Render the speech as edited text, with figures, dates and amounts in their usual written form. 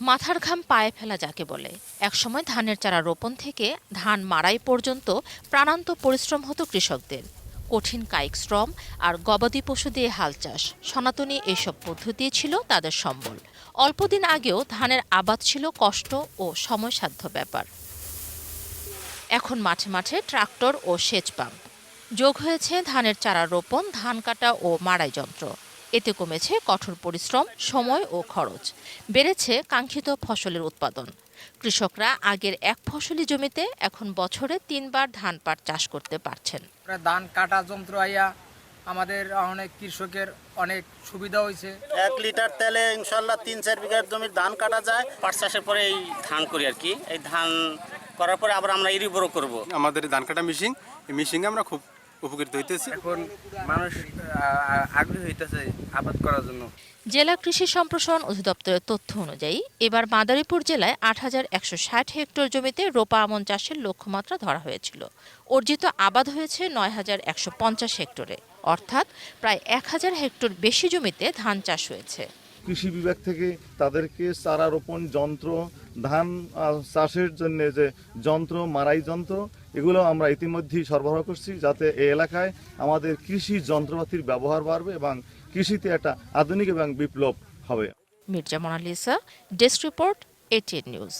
মাথার ঘাম পায়ে ফেলা যাকে বলে। একসময় ধানের চারা রোপণ থেকে ধান মাড়াই পর্যন্ত প্রাণান্ত পরিশ্রম হতো কৃষকদের। কঠিন কায়িক শ্রম আর গবাদি পশু দিয়ে হাল চাষ, সনাতনী এইসব পদ্ধতি ছিল তাদের সম্বল। অল্পদিন আগেও ধানের আবাদ ছিল কষ্ট ও সময়সাধ্য ব্যাপার। এখন মাঠে মাঠে ট্রাক্টর ও সেচ পাম্প যোগ হয়েছে ধানের চারা রোপণ, ধান কাটা ও মাড়াই যন্ত্র। এতে কমেছে কঠোর পরিশ্রম, সময় ও খরচ। বেড়েছে কাঙ্ক্ষিত ফসলের উৎপাদন। কৃষকরা আগের এক ফসলি জমিতে এখন বছরে ৩ বার ধান পাট চাষ করতে পারছেন। ধান কাটা যন্ত্র আইয়া আমাদের অনেক কৃষকের অনেক সুবিধা হয়েছে। 1 লিটার তেলে ইনশাল্লাহ ৩-৪ বিঘার জমির ধান কাটা যায়। পাট চাষের পরে এই ধান করি আর কি। এই ধান করার পরে আবার আমরা ইরিবোরও করব। আমাদের ধান কাটা মেশিন, এই মেশিনে আমরা খুব উপকৃত হইতেছি। এখন মানুষ আগ্রহী হইতেছে আবাদ করার জন্য। জেলা কৃষি সম্প্রসারণ অধিদপ্তরের তথ্য অনুযায়ী এবার মাদারীপুর জেলায় ৮,১৬০ হেক্টর জমিতে রোপা আমন চাষের লক্ষ্যমাত্রা ধরা হয়েছিল। অর্জিত আবাদ হয়েছে ৯,১৫০ হেক্টরে, অর্থাৎ প্রায় ১,০০০ হেক্টর বেশি জমিতে ধান চাষ হয়েছে। কৃষি বিভাগ থেকে তাদেরকে চারা রোপণ যন্ত্র, ধান চাষের জন্য যে যন্ত্র, মাড়াই যন্ত্র, এগুলো আমরা ইতিমধ্যেই সরবরাহ করছি, যাতে এই এলাকায় আমাদের কৃষি যন্ত্রপাতির ব্যবহার বাড়বে এবং কৃষিতে একটা আধুনিক এবং বিপ্লব হবে। Mirza Monalisa, desk report, ATN news.